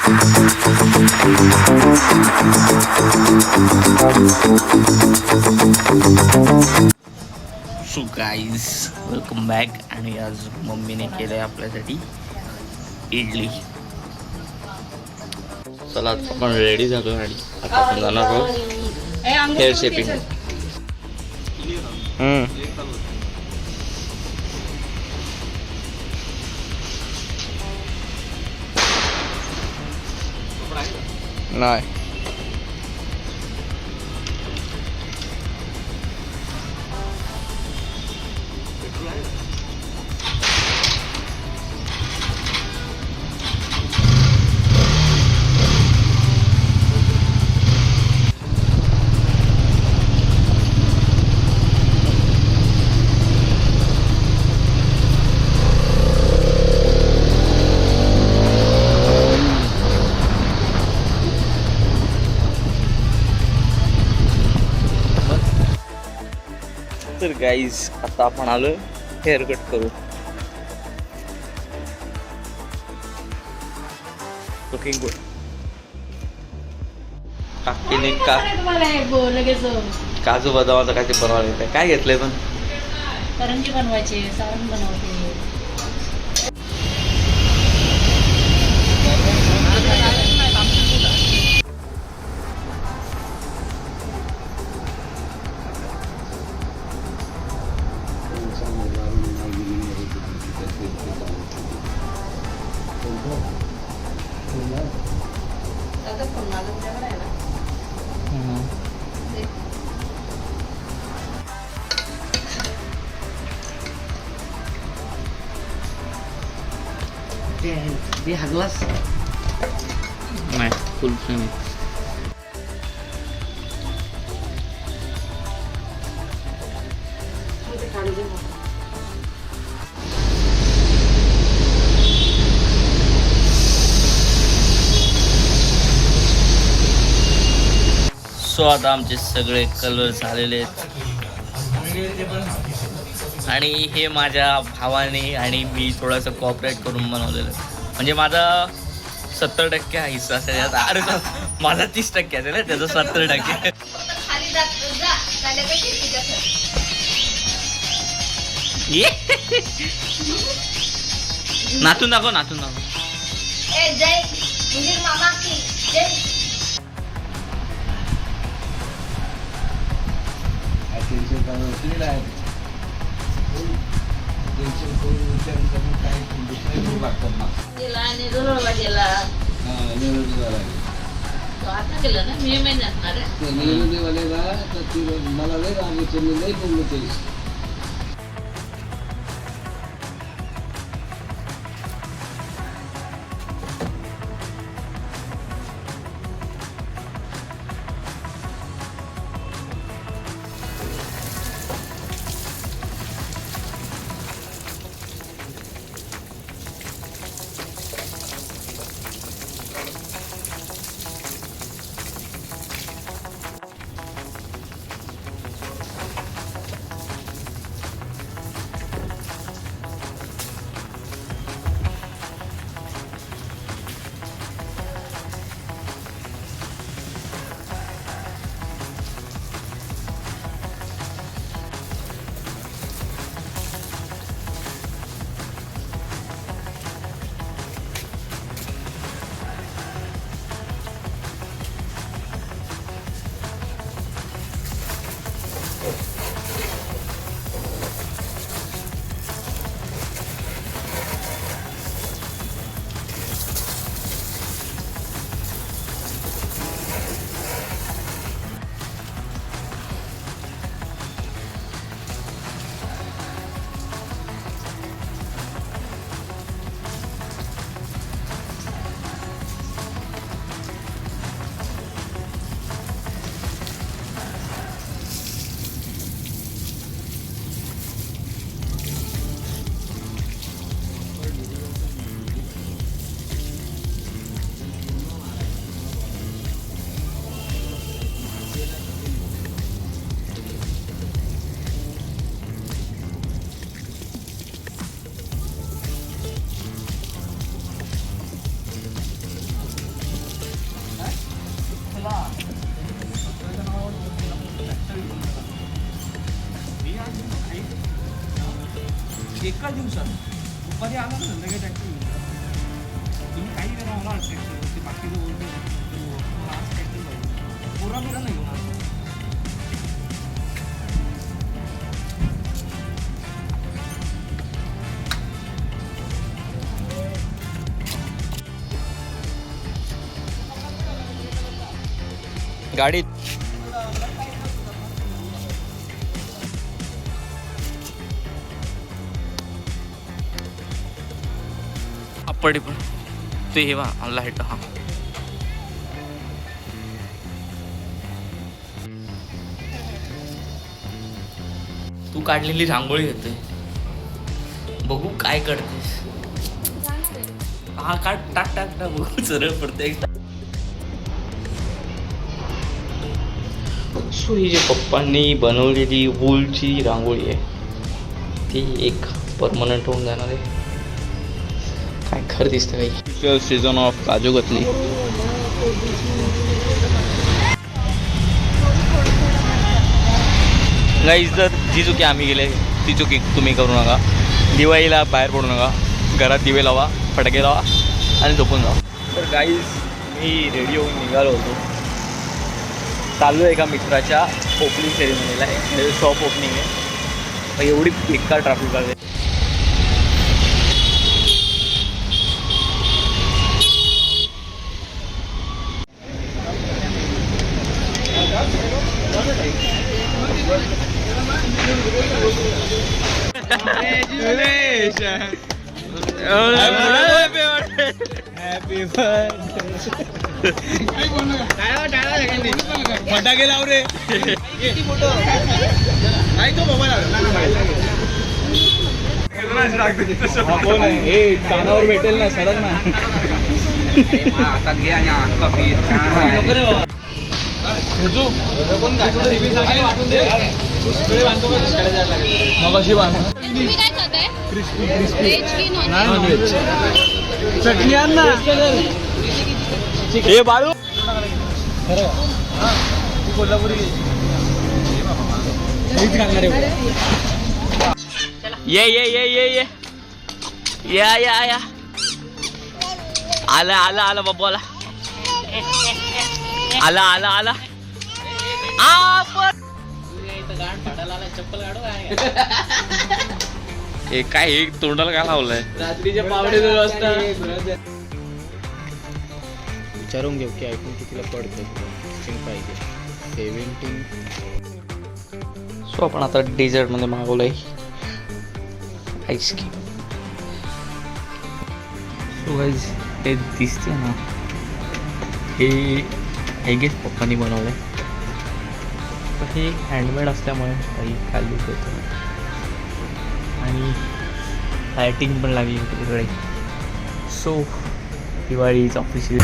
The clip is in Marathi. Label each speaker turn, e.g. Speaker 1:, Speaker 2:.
Speaker 1: So guys welcome back. आणि आज मम्मीने केलं आहे आपल्यासाठी इडली. चला आपण रेडी झालो आणि आता आपण जाणार आहोत हेअर शेपिंग. नाही तर गाईज आता आपण आलो हेअर कट करू. Looking good. काकीने काजू बदामाचं काय ते बनवायला काय घेतलंय पण
Speaker 2: करंजी बनवायची, सारण बनवते.
Speaker 1: ते हागलास नाही फुल फ्रेम. सो आता आमचे सगळे कलर झालेले आहेत आणि हे माझ्या भावाने आणि मी थोडंसं कॉपरेट करून बनवलेलं. म्हणजे माझा 70% हा हिस्सा असेल यात. अरे माझा 30% असेल ना, त्याचा 70%. नातून दाखव, नातून दाखव.
Speaker 2: आता केलं ना मे महिन्यात ना रे.
Speaker 3: मला लय रागायचं, मी लय बोललो ते.
Speaker 4: एका दिवसात दुपारी आला ना संध्याकाळी ट्रॅक्टर घेऊन जा. तुम्ही काही करा मला ट्रॅक्टर ते बाकीचं बोलतो आज ट्रॅक्टर पाहिजे पोरा नाही घेऊन आलो.
Speaker 1: गाडीत पडी पण ते हे आणला हेट हा तू काढलेली रांगोळी होते बघू काय करतेस. हा काढ टाक टाक टाक बघू सरळ पडते एकदा. सो ही जी पप्पांनी बनवलेली वूलची रांगोळी आहे ती एक परमनंट होऊन जाणार आहे. काय खरं दिसतं काही season of kaju katli. Guys जर जी चुकी आम्ही गेले ती चुकी तुम्ही करू नका. दिवाळीला बाहेर पडू नका. घरात दिवे लावा फटाके लावा आणि झोपून जा. तर गाईज मी रेडी होऊन निघालो होतो. चाललो एका मित्राच्या ओपनिंग सेरेमनीला आहे. शॉप ओपनिंग आहे. एवढी बेकार ट्रॅफिक आहे.
Speaker 4: फटाके लाव रे. कानावर भेटेल ना सरळ ना. चटणी आण ना.
Speaker 1: हे बाळू
Speaker 4: कोल्हापुरी
Speaker 1: ये ये ये ये ये या या या आला आला आला बाबू आला आला आला आला हे काय हे तोंडाला काय लावलंय.
Speaker 4: रात्रीच्या पावणे 2 वाजता
Speaker 5: विचारून घेऊ की ऐकून कितीला पडतं पाहिजे 17.
Speaker 1: सो आपण आता डेझर्टमध्ये मागवलंय आईस्क्रीम. सो गाईज हे दिसते ना हे आय गेस पप्पांनी बनवलंय. पण हे हँडमेड असल्यामुळे काही खाली होतं आणि लायटिंग पण लागली होती तिकडे. So Diwali is official.